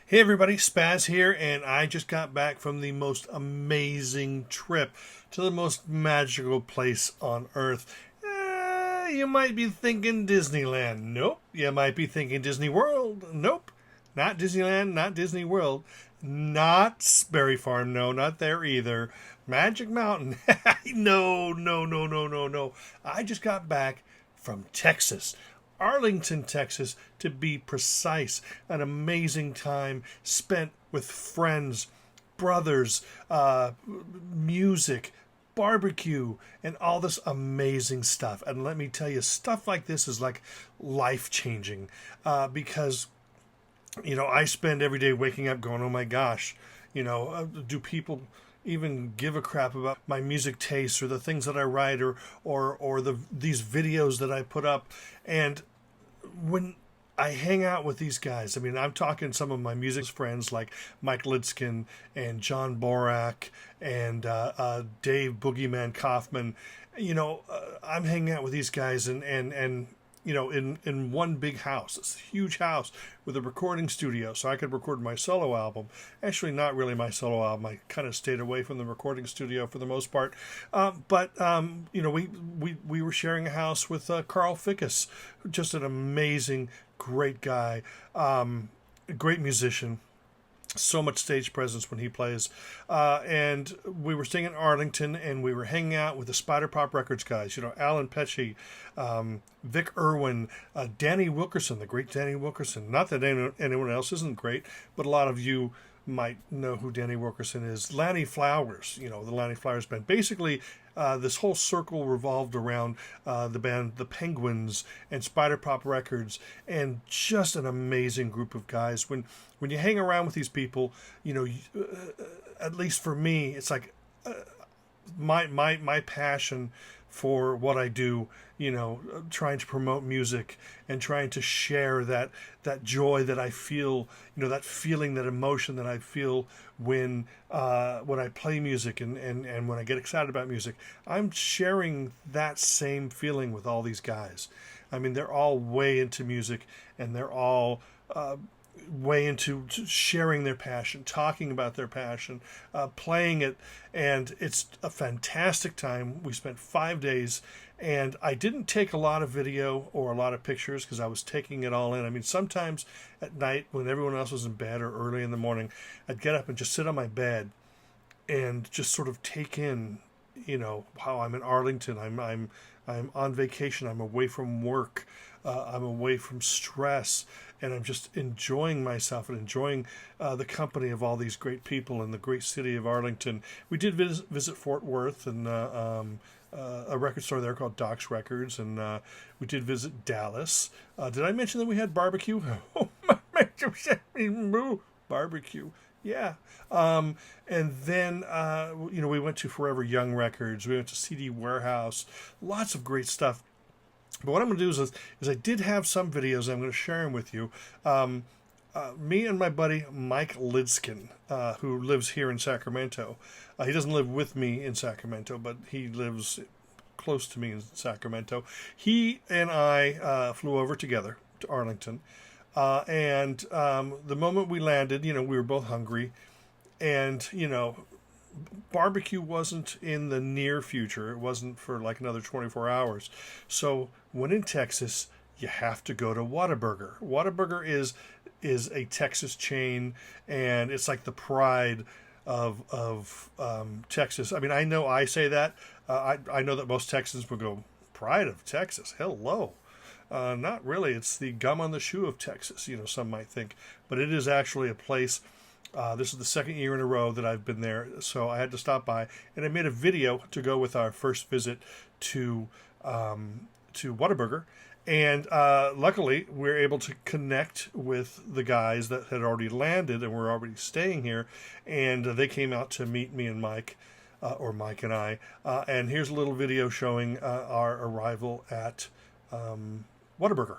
Hey everybody, Spaz here, and I just got back from the most amazing trip to the most magical place on earth. You might be thinking Disneyland. Nope. You might be thinking Disney World. Nope. Not Disneyland, not Disney World, not Sperry Farm. No, not there either. Magic Mountain. No, no, no, no, no, no. I just got back from Texas. Arlington, Texas, to be precise. An amazing time spent with friends, brothers, music, barbecue, and all this amazing stuff. And let me tell you, stuff like this is like life-changing because, I spend every day waking up going, oh my gosh, do people even give a crap about my music tastes or the things that I write or these videos that I put up? And when I hang out with these guys, I'm talking some of my music friends like Mike Lidskin and John Borak and Dave Boogeyman Kaufman. I'm hanging out with these guys and in one big house. It's a huge house with a recording studio, so I could record my solo album. Actually, not really my solo album. I kind of stayed away from the recording studio for the most part. But we were sharing a house with Carl Fickus, just an amazing, great guy, great musician. So much stage presence when he plays. And we were staying in Arlington, and we were hanging out with the Spider Pop Records guys. Alan Pesci, Vic Irwin, Danny Wilkerson, the great Danny Wilkerson. Not that anyone else isn't great, but a lot of you might know who Danny Wilkerson is. Lanny Flowers, the Lanny Flowers band. Basically, this whole circle revolved around the band The Penguins and Spider Pop Records, and just an amazing group of guys. When you hang around with these people, at least for me, it's like my passion for what I do, trying to promote music and trying to share that joy that I feel, that feeling, that emotion that I feel when I play music and when I get excited about music. I'm sharing that same feeling with all these guys. They're all way into music, and they're all way into sharing their passion, talking about their passion, playing it, and it's a fantastic time. We spent 5 days, and I didn't take a lot of video or a lot of pictures because I was taking it all in. Sometimes at night when everyone else was in bed or early in the morning, I'd get up and just sit on my bed and just sort of take in, how I'm in Arlington. I'm on vacation. I'm away from work. I'm away from stress, and I'm just enjoying myself and enjoying the company of all these great people in the great city of Arlington. We did visit Fort Worth and a record store there called Doc's Records, and we did visit Dallas. Did I mention that we had barbecue? Oh my, barbecue. Yeah. And then, we went to Forever Young Records. We went to CD Warehouse. Lots of great stuff. But what I'm going to do is I did have some videos. I'm going to share them with you. Me and my buddy Mike Lidskin, who lives here in Sacramento. He doesn't live with me in Sacramento, but he lives close to me in Sacramento. He and I flew over together to Arlington. And the moment we landed, we were both hungry. And, barbecue wasn't in the near future. It wasn't for like another 24 hours. So when in Texas, you have to go to Whataburger. Whataburger is a Texas chain, and it's like the pride of Texas. I know I say that. I know that most Texans would go, pride of Texas? Hello. Not really. It's the gum on the shoe of Texas, some might think. But it is actually a place. This is the second year in a row that I've been there, so I had to stop by, and I made a video to go with our first visit to Whataburger, and luckily we were able to connect with the guys that had already landed and were already staying here, and they came out to meet me and Mike, or Mike and I, and here's a little video showing our arrival at Whataburger.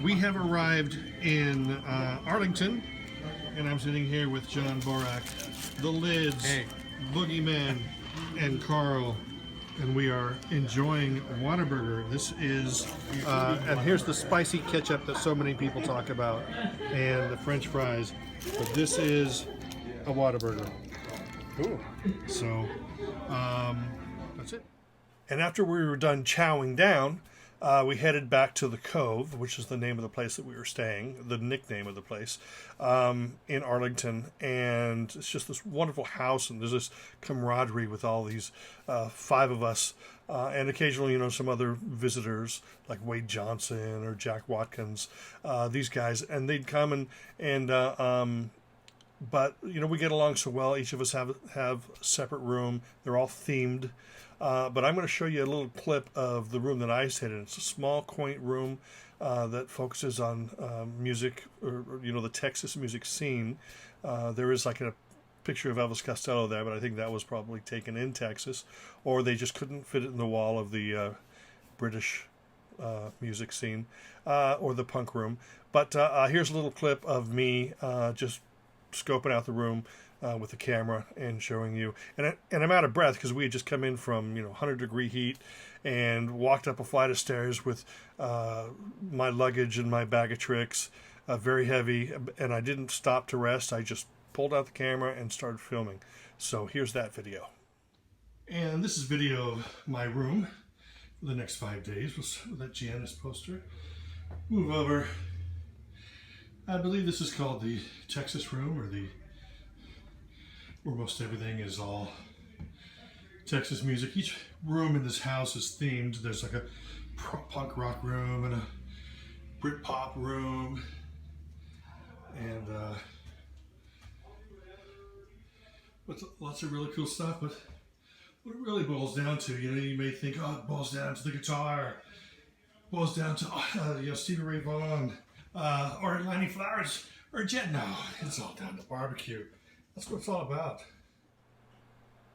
We have arrived in Arlington. And I'm sitting here with John Borak, the Lids, hey, Boogeyman, and Carl. and we are enjoying Whataburger. This is, and here's the spicy ketchup that so many people talk about, and the French fries. But this is a Whataburger. Cool. So, that's it. And after we were done chowing down, we headed back to the Cove, which is the name of the place that we were staying, the nickname of the place, in Arlington. And it's just this wonderful house, and there's this camaraderie with all these 5 of us, and occasionally, you know, some other visitors like Wade Johnson or Jack Watkins, these guys, and they'd come but you know, we get along so well. Each of us have a separate room. They're all themed. But I'm going to show you a little clip of the room that I stayed in. It's a small, quaint room that focuses on music, or you know, the Texas music scene. There is like a picture of Elvis Costello there, but I think that was probably taken in Texas, or they just couldn't fit it in the wall of the British music scene, or the punk room. But here's a little clip of me just scoping out the room with the camera and showing you. And I'm out of breath because we had just come in from, you know, 100-degree heat and walked up a flight of stairs with my luggage and my bag of tricks, very heavy, and I didn't stop to rest. I just pulled out the camera and started filming. So here's that video. And this is video of my room for the next 5 days with that Janice poster. Move over. I believe this is called the Texas room, or where most everything is all Texas music. Each room in this house is themed. There's like a punk rock room and a Britpop room, and with lots of really cool stuff. But what it really boils down to, you know, you may think, oh, it boils down to the guitar, it boils down to you know, Stevie Ray Vaughan, or Lanny Flowers, or Jet. No, it's all down to barbecue. That's what it's all about.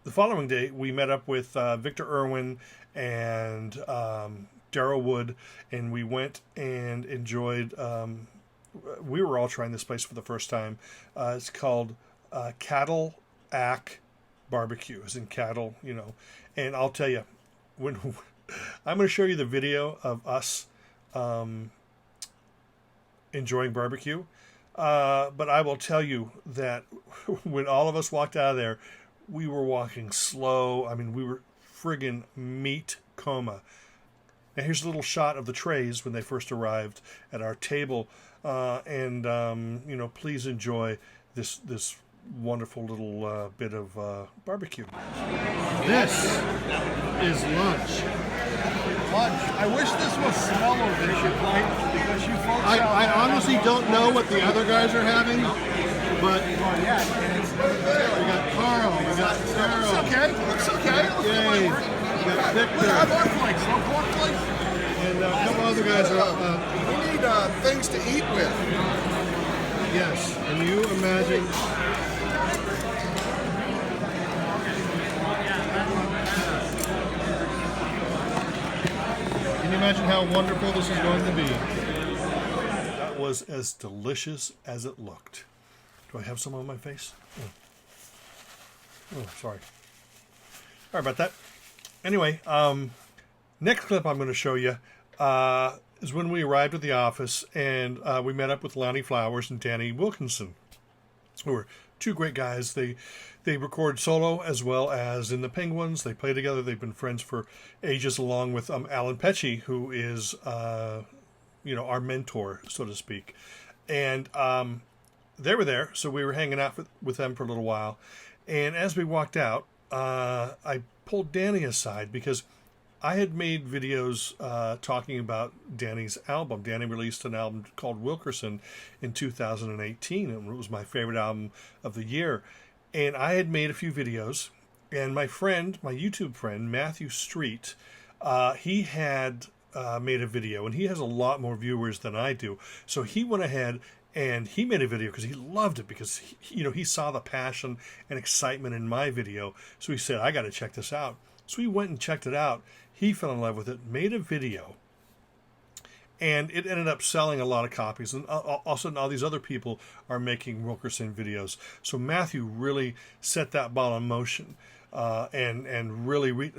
The following day, we met up with Victor Irwin and Daryl Wood, and we went and enjoyed, we were all trying this place for the first time. It's called Cattle Ack Barbecue, as in cattle, you know. And I'll tell you, when I'm going to show you the video of us enjoying barbecue. But I will tell you that when all of us walked out of there, we were walking slow. I mean, we were friggin' meat coma. And here's a little shot of the trays when they first arrived at our table. You know, please enjoy this wonderful little bit of barbecue. This is lunch. I wish this was smaller than you because you folks. I honestly don't know what the other guys are having, but we got Carl, we got Sarah. It's okay. It's okay. Yay. We got Victor. We have our plates. No pork plates. And a couple other guys are. We need things to eat with. Yes. Can you imagine? Can you imagine how wonderful this is going to be? That was as delicious as it looked. Do I have some on my face? Oh, sorry. Sorry about that. Anyway, next clip I'm going to show you is when we arrived at the office, and we met up with Lonnie Flowers and Danny Wilkinson, who were 2 great guys. They record solo as well as in the Penguins. They play together. They've been friends for ages, along with Alan Pecci, who is you know, our mentor, so to speak. And they were there, so we were hanging out with them for a little while. And as we walked out, I pulled Danny aside because I had made videos talking about Danny's album. Danny released an album called Wilkerson in 2018, and it was my favorite album of the year. And I had made a few videos, and my YouTube friend, Matthew Street, he had made a video, and he has a lot more viewers than I do. So he went ahead and he made a video because he loved it, because he saw the passion and excitement in my video. So he said, I got to check this out. So he went and checked it out. He fell in love with it, made a video, and it ended up selling a lot of copies. And all of a sudden, all these other people are making Wilkerson videos. So Matthew really set that ball in motion. and really,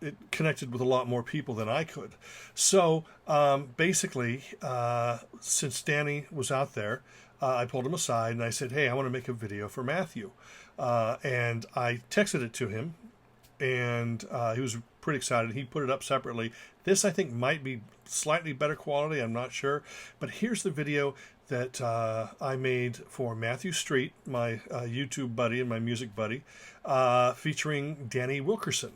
it connected with a lot more people than I could. So basically, since Danny was out there, I pulled him aside and I said, "Hey, I want to make a video for Matthew," and I texted it to him, and he was pretty excited. He put it up separately. This, I think, might be slightly better quality. I'm not sure, but here's the video that I made for Matthew Street, my YouTube buddy and my music buddy, featuring Danny Wilkerson.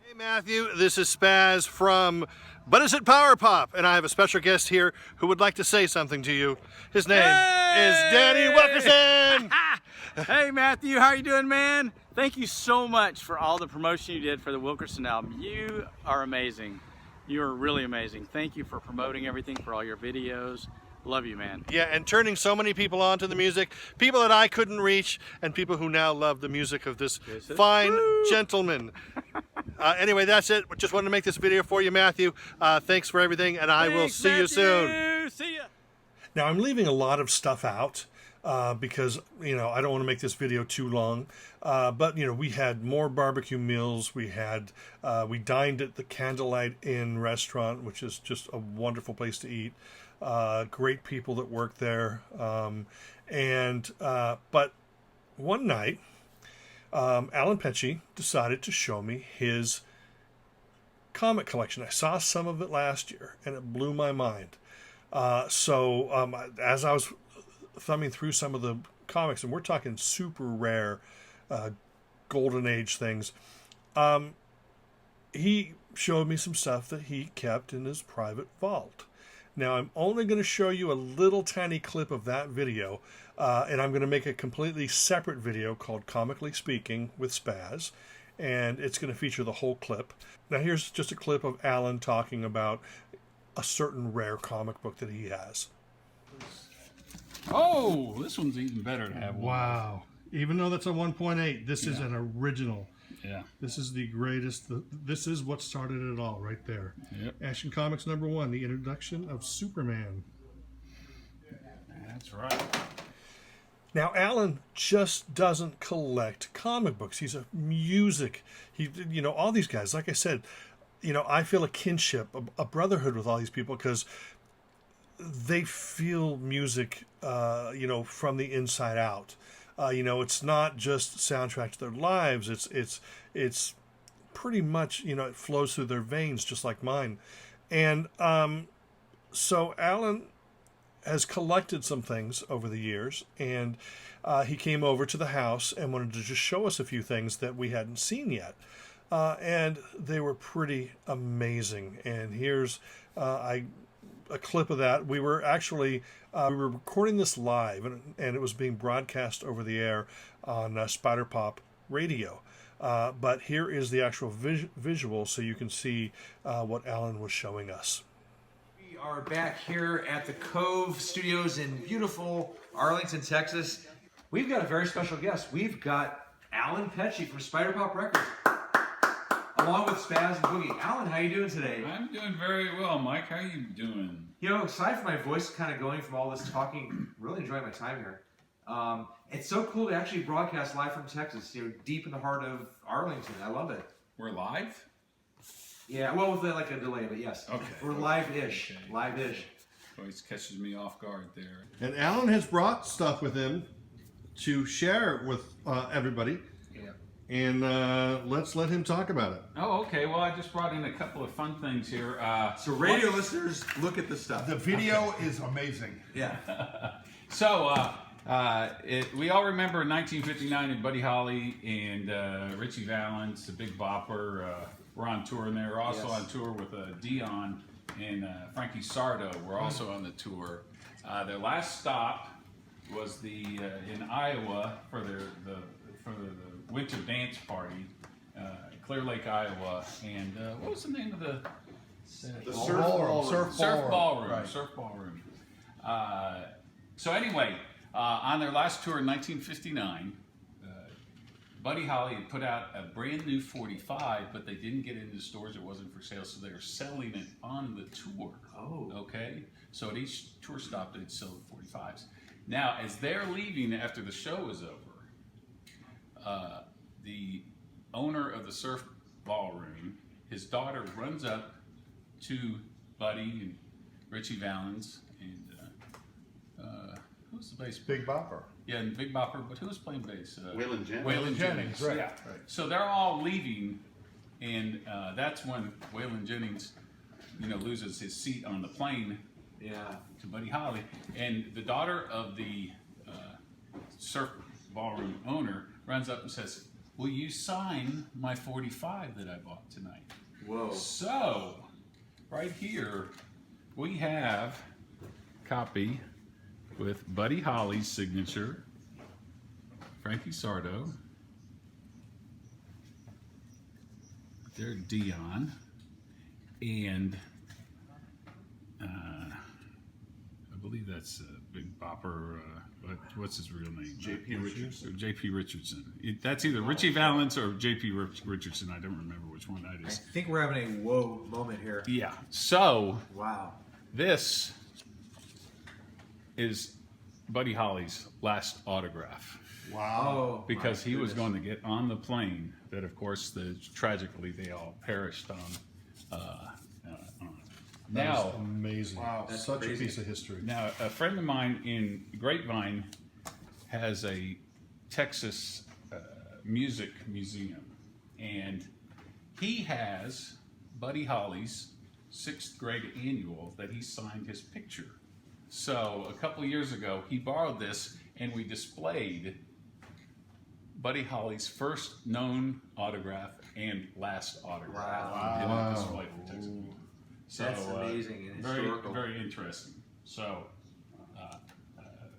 Hey Matthew, this is SPAZ from But Is It Power Pop? And I have a special guest here who would like to say something to you. His name is Danny Wilkerson! Hey Matthew, how are you doing, man? Thank you so much for all the promotion you did for the Wilkerson album. You are amazing. You are really amazing. Thank you for promoting everything, for all your videos. Love you, man. Yeah, and turning so many people on to the music, people that I couldn't reach, and people who now love the music of this fine gentleman. Anyway, that's it. Just wanted to make this video for you, Matthew. Thanks for everything, and I will see you soon. See ya. Now, I'm leaving a lot of stuff out because, I don't want to make this video too long. But, we had more barbecue meals. We dined at the Candlelight Inn restaurant, which is just a wonderful place to eat. Great people that work there. But one night, Alan Pecci decided to show me his comic collection. I saw some of it last year, and it blew my mind. So as I was thumbing through some of the comics, and we're talking super rare golden age things, he showed me some stuff that he kept in his private vault. Now, I'm only going to show you a little tiny clip of that video, and I'm going to make a completely separate video called Comically Speaking with SPAZ, and it's going to feature the whole clip. Now, here's just a clip of Alan talking about a certain rare comic book that he has. Oh, this one's even better to have. Wow. Even though that's a 1.8, this is an original. Yeah. This is the greatest. This is what started it all right there. Yep. Action Comics #1, the introduction of Superman. That's right. Now, Alan just doesn't collect comic books. He's a music. All these guys, like I said, I feel a kinship, a brotherhood with all these people because they feel music, from the inside out. It's not just soundtrack to their lives. It's pretty much, it flows through their veins just like mine. And so Alan has collected some things over the years, and he came over to the house and wanted to just show us a few things that we hadn't seen yet. And they were pretty amazing. And here's a clip of that. We were actually we were recording this live, and it was being broadcast over the air on Spider Pop Radio. But here is the actual visual, so you can see what Alan was showing us. We are back here at the Cove Studios in beautiful Arlington, Texas. We've got a very special guest. We've got Alan Pecci from Spider Pop Records, along with SPAZ and Boogie. Alan, how you doing today? I'm doing very well, Mike. How you doing? Aside from my voice kind of going from all this talking, really enjoying my time here. It's so cool to actually broadcast live from Texas, deep in the heart of Arlington. I love it. We're live? Yeah, well, with a delay, but yes. Okay. We're live-ish. Okay. Live-ish. Always catches me off guard there. And Alan has brought stuff with him to share with everybody. And let's let him talk about it. Oh, okay. Well, I just brought in a couple of fun things here. So radio listeners, look at this stuff. The video is amazing. Yeah. So, we all remember in 1959 and Buddy Holly and Richie Valens, the Big Bopper, were on tour, and they were also on tour with Dion and Frankie Sardo were also on the tour. Their last stop was in Iowa for the Winter Dance Party, Clear Lake, Iowa, and what was the name of the Surf Ballroom. Right. Surf Ballroom. So anyway, on their last tour in 1959, Buddy Holly had put out a brand new 45, but they didn't get it into stores. It wasn't for sale, so they were selling it on the tour. Oh. Okay? So at each tour stop, they'd sell 45s. Now, as they're leaving after the show was over, the owner of the surf ballroom, his daughter runs up to Buddy and Richie Valens and who's the bass player? Big Bopper. Yeah, and Big Bopper, but who was playing bass? Waylon Jennings. Waylon Jennings, right, yeah. right. So they're all leaving, and that's when Waylon Jennings, loses his seat on the plane to Buddy Holly. And the daughter of the surf ballroom owner runs up and says, "Will you sign my 45 that I bought tonight?" Whoa. So, right here, we have a copy with Buddy Holly's signature, Frankie Sardo, there's Dion, and I believe that's Big Bopper. What's his real name? J.P. Richardson. J.P. Richardson. That's either Richie Valens or J.P. Richardson. I don't remember which one that I is. think we're having a whoa moment here. Yeah. So Wow. this is Buddy Holly's last autograph Wow. Oh, because my he was goodness. going to get on the plane that, of course, tragically they all perished on. Now, Amazing. Wow. That's Such crazy. a piece of history. Now, a friend of mine in Grapevine has a Texas music museum, and he has Buddy Holly's 6th grade annual that he signed his picture. So a couple of years ago, he borrowed this, and we displayed Buddy Holly's first known autograph and last autograph. Wow. In a display for Texas. So, That's amazing and very, historical. very interesting. So,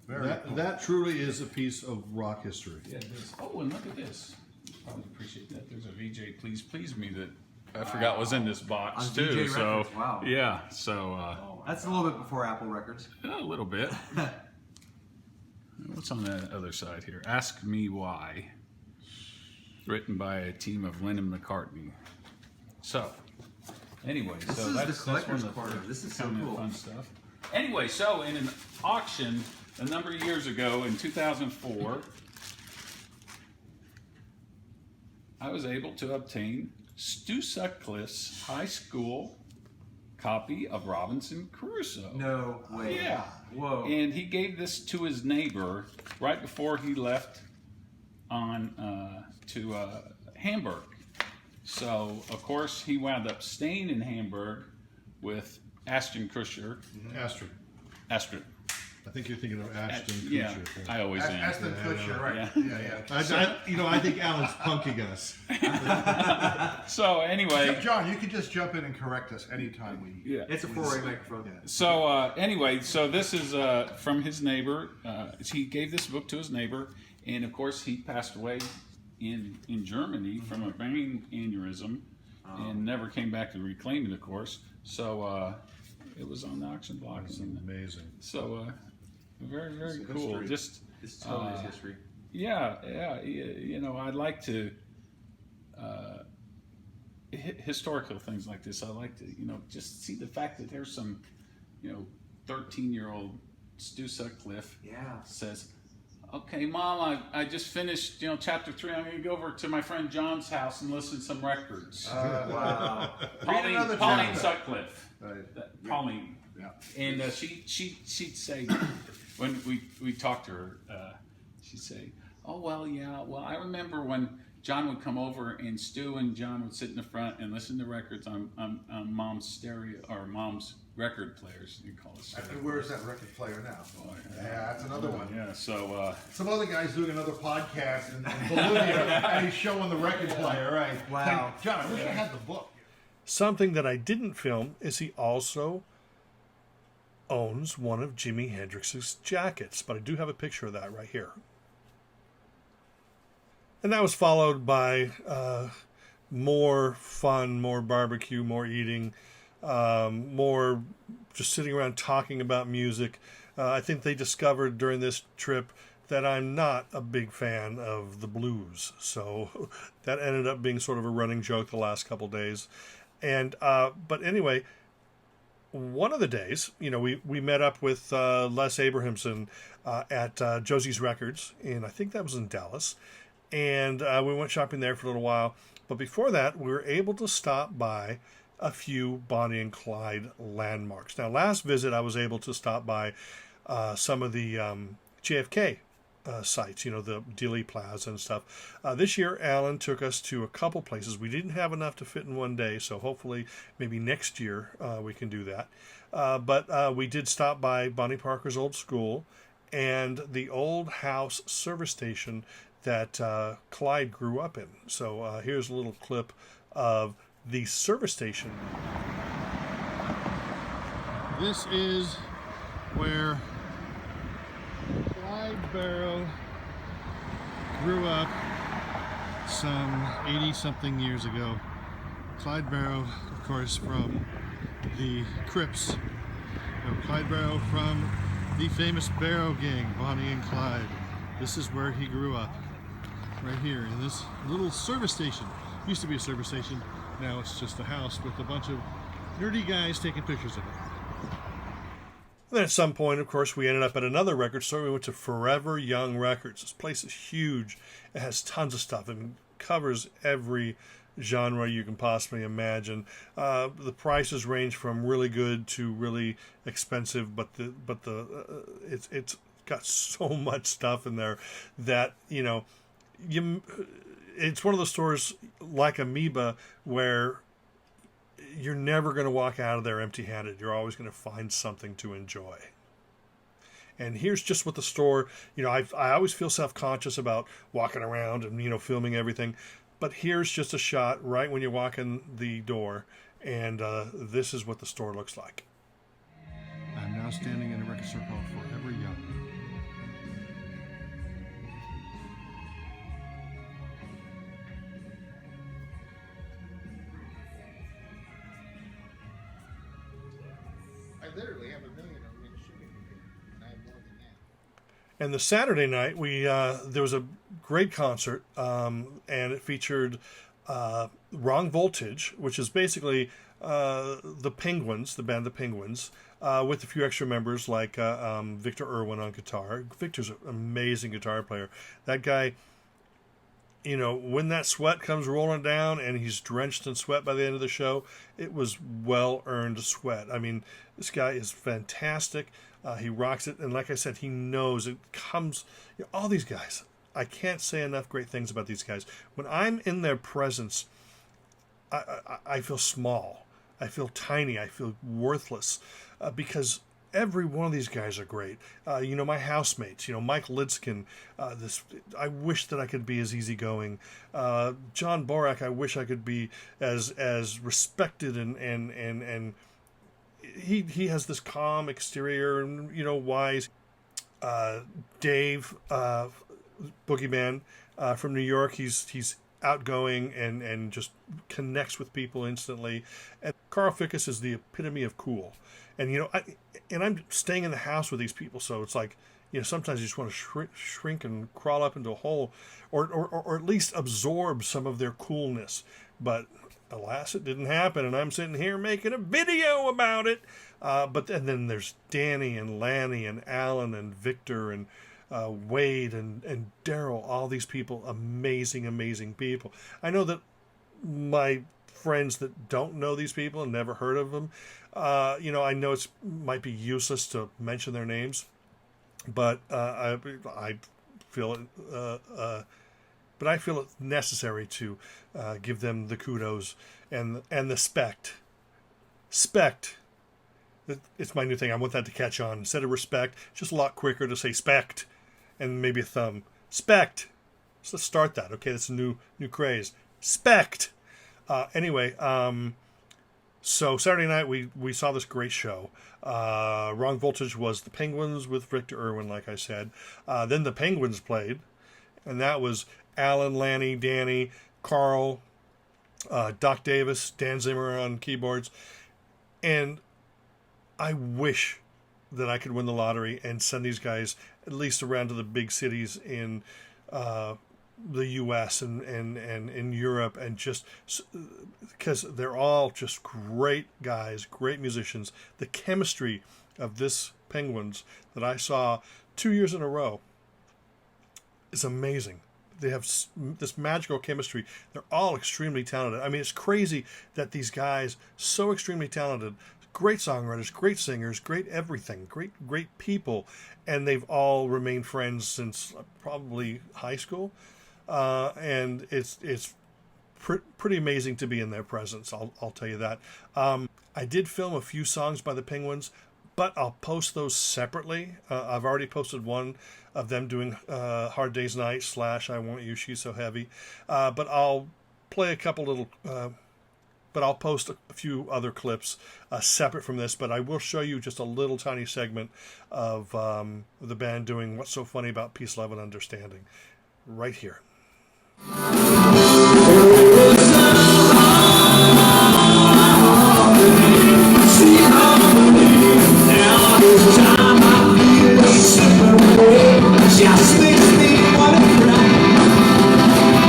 That truly is a piece of rock history. yeah, this. Oh, and look at this. Probably appreciate that. There's a VJ Please Please Me that I forgot was in this box On too. VJ So, Records, wow. yeah. So, That's a little bit before Apple Records. a little bit. What's on the other side here? Ask Me Why. Written by a team of Lennon McCartney. So, anyway, This so is that's the collector's one of the corner. This is so kind of cool. fun stuff. Anyway, so in an auction a number of years ago in 2004, I was able to obtain Stu Sutcliffe's high school copy of Robinson Crusoe. No way. Yeah. Whoa. And he gave this to his neighbor right before he left on to Hamburg. So, of course, he wound up staying in Hamburg with Ashton Kutcher. Astrid. I think you're thinking of Ashton Kutcher. Yeah, I always am. Ashton Kutcher, right? Yeah. Yeah. I think Alan's punking us. So, anyway. John, you can just jump in and correct us anytime we. Yeah. It's a 4-way microphone. So anyway, so this is from his neighbor. He gave this book to his neighbor, and of course he passed away in Germany from a brain aneurysm, and never came back to reclaim it, of course. So it was on the auction block. And Amazing. so very, very It's cool. history. Just This totally is history. yeah. You know, I'd like to. Historical things like this, I like to, just see the fact that there's some, 13-year-old Stu Sutcliffe Yeah. says, "Okay, Mom, I just finished, chapter 3. I'm going to go over to my friend John's house and listen to some records." Wow. Pauline another chapter. Sutcliffe. Right. Pauline. Yeah. And she'd say, when we talked to her, she'd say, "Oh, well, yeah, well, I remember when John would come over and Stu and John would sit in the front and listen to records on Mom's stereo, or Mom's record players, you call it stereo." And where's that record player now? Yeah, that's another one. Yeah, so, Some other guy's doing another podcast in Bolivia, and he's showing the record player, right? Wow. Hey, John, I wish I had the book. Something that I didn't film is he also owns one of Jimi Hendrix's jackets, but I do have a picture of that right here. And that was followed by more fun, more barbecue, more eating, more just sitting around talking about music. I think they discovered during this trip that I'm not a big fan of the blues. So that ended up being sort of a running joke the last couple days. And but anyway, one of the days, we met up with Les Abrahamson at Josie's Records, and I think that was in Dallas. and we went shopping there for a little while. But before that, we were able to stop by a few Bonnie and Clyde landmarks. Now, last visit, I was able to stop by some of the JFK sites, you know, the Dealey Plaza and stuff. This year, Alan took us to a couple places. We didn't have enough to fit in one day, so hopefully maybe next year we can do that. But we did stop by Bonnie Parker's old school and the old house service station that Clyde grew up in. So here's a little clip of the service station. This is where Clyde Barrow grew up some 80-something years ago. Clyde Barrow, of course, from the Crips. Clyde Barrow from the famous Barrow Gang, Bonnie and Clyde. This is where he grew up, right here in this little service station. Used to be a service station, now it's just a house with a bunch of nerdy guys taking pictures of it. Then at some point, of course, we ended up at another record store. We went to Forever Young Records. This place is huge. It has tons of stuff and covers every genre you can possibly imagine. The prices range from really good to really expensive, but it's got so much stuff in there that, you know, it's one of those stores like Amoeba where you're never going to walk out of there empty-handed. You're always going to find something to enjoy. And here's just what the store, you know, I always feel self-conscious about walking around and, you know, filming everything. But here's just a shot right when you walk in the door, and this is what the store looks like. I'm now standing in a record store called Forever Young. I literally have 1 million of them in a shipping container, and I have more than that. And the Saturday night, there was a great concert, and it featured Wrong Voltage, which is basically the Penguins, the band The Penguins, with a few extra members like Victor Irwin on guitar. Victor's an amazing guitar player. That guy, you know, when that sweat comes rolling down and he's drenched in sweat by the end of the show, it was well-earned sweat. I mean, this guy is fantastic. He rocks it, and like I said, he knows it comes. You know, all these guys, I can't say enough great things about these guys. When I'm in their presence, I feel small. I feel tiny. I feel worthless because every one of these guys are great. You know, my housemates, you know, Mike Lidskin, I wish that I could be as easygoing. John Borak, I wish I could be as respected and he has this calm exterior and, you know, wise. Dave, Boogeyman, from New York, he's outgoing and just connects with people instantly. And Carl Fickus is the epitome of cool. And, you know, I'm staying in the house with these people, so it's like, you know, sometimes you just want to shrink and crawl up into a hole or at least absorb some of their coolness. But alas, it didn't happen, and I'm sitting here making a video about it. But then there's Danny and Lanny and Alan and Victor and Wade and Daryl, all these people, amazing people. I know that my friends that don't know these people and never heard of them, you know, I know it might be useless to mention their names, but I feel it. But I feel it necessary to give them the kudos and the spect. Spect. It's my new thing. I want that to catch on. Instead of respect, it's just a lot quicker to say spect and maybe a thumb. Spect. So let's start that. Okay, that's a new craze. Spect. Anyway, so Saturday night we saw this great show. Wrong Voltage was the Penguins with Victor Irwin, like I said. Then the Penguins played, and that was Alan, Lanny, Danny, Carl, Doc Davis, Dan Zimmer on keyboards. And I wish that I could win the lottery and send these guys at least around to the big cities in the U.S. and in Europe, and just because they're all just great guys, great musicians. The chemistry of this Penguins that I saw 2 years in a row is amazing. this magical chemistry. They're all extremely talented. I mean, it's crazy that these guys, so extremely talented, great songwriters, great singers, great everything, great people, and they've all remained friends since probably high school. And it's pretty amazing to be in their presence. I'll tell you that. I did film a few songs by the Penguins, but I'll post those separately. I've already posted one of them doing Hard Day's Night / I Want You, She's So Heavy. But I'll play a couple little, but I'll post a few other clips separate from this. But I will show you just a little tiny segment of the band doing What's So Funny About Peace, Love, and Understanding right here. Just makes me wanna cry.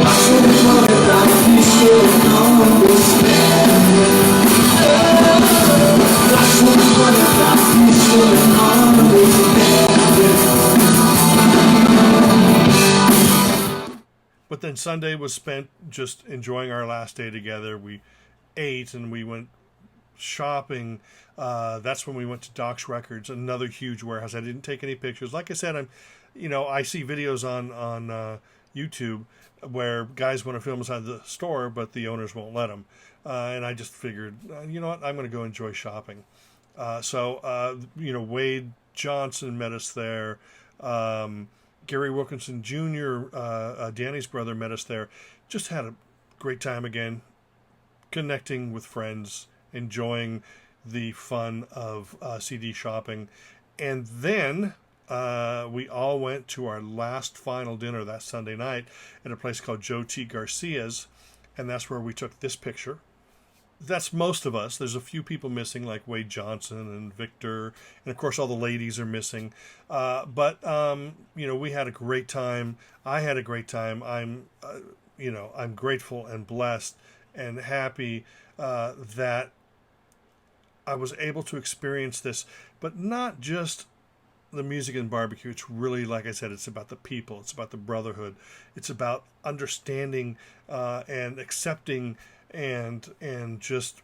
What's so funny about peace, love, and understanding? What's so funny about peace, love, and understanding? But then Sunday was spent just enjoying our last day together. We ate and we went shopping. That's when we went to Doc's Records, another huge warehouse. I didn't take any pictures. Like I said, I see videos on YouTube where guys want to film inside the store, but the owners won't let them. And I just figured, you know what, I'm going to go enjoy shopping. So Wade Johnson met us there. Gary Wilkinson Jr., Danny's brother, met us there. Just had a great time again, connecting with friends, enjoying the fun of CD shopping. And then we all went to our last final dinner that Sunday night at a place called Joe T. Garcia's, and that's where we took this picture. That's most of us. There's a few people missing, like Wade Johnson and Victor, and of course all the ladies are missing. But we had a great time. I had a great time. I'm grateful and blessed and happy that I was able to experience this, but not just the music and barbecue. It's really, like I said, it's about the people. It's about the brotherhood. It's about understanding and accepting and just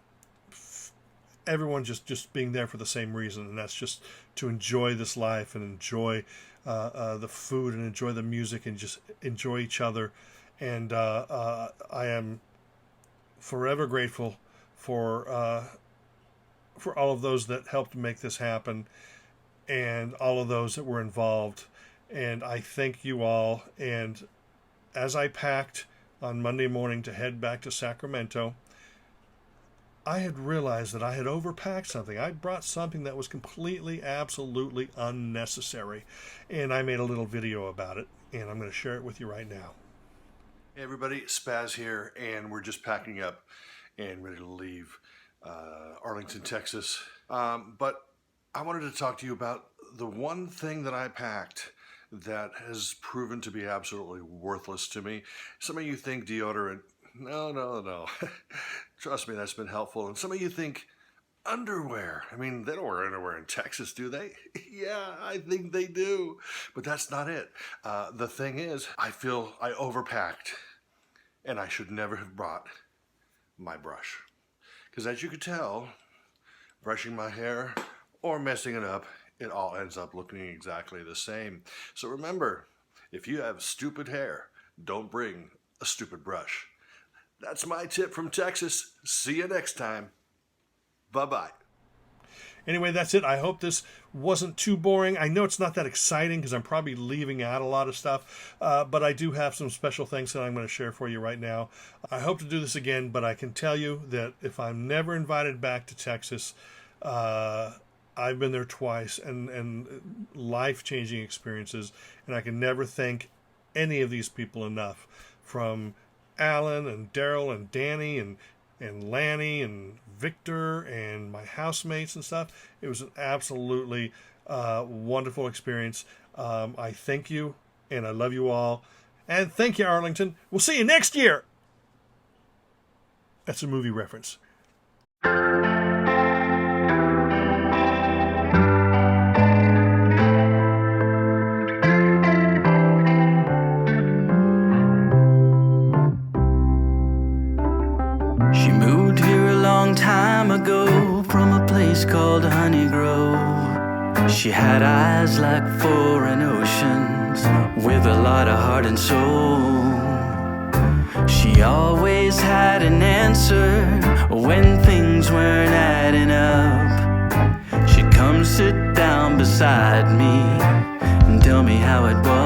everyone just being there for the same reason, and that's just to enjoy this life and enjoy the food and enjoy the music and just enjoy each other. And I am forever grateful for all of those that helped make this happen and all of those that were involved. And I thank you all. And as I packed on Monday morning to head back to Sacramento, I had realized that I had overpacked something. I brought something that was completely, absolutely unnecessary. And I made a little video about it, and I'm going to share it with you right now. Hey everybody, SPAZ here, and we're just packing up and ready to leave Arlington, Texas. But I wanted to talk to you about the one thing that I packed that has proven to be absolutely worthless to me. Some of you think deodorant. No. Trust me, that's been helpful. And some of you think underwear. I mean, they don't wear underwear in Texas, do they? Yeah, I think they do. But that's not it. The thing is, I feel I overpacked, and I should never have brought my brush. Because as you could tell, brushing my hair or messing it up, it all ends up looking exactly the same. So remember, if you have stupid hair, don't bring a stupid brush. That's my tip from Texas. See you next time. Bye-bye. Anyway, that's it. I hope this wasn't too boring. I know it's not that exciting because I'm probably leaving out a lot of stuff, but I do have some special things that I'm going to share for you right now. I hope to do this again, but I can tell you that if I'm never invited back to Texas, I've been there twice, and life-changing experiences, and I can never thank any of these people enough, from Alan and Daryl and Danny and Lanny and Victor and my housemates and stuff. It was an absolutely wonderful experience. I thank you, and I love you all. And thank you, Arlington. We'll see you next year. That's a movie reference. place called Honey Grove. She had eyes like foreign oceans, with a lot of heart and soul. She always had an answer when things weren't adding up. She'd come sit down beside me and tell me how it was.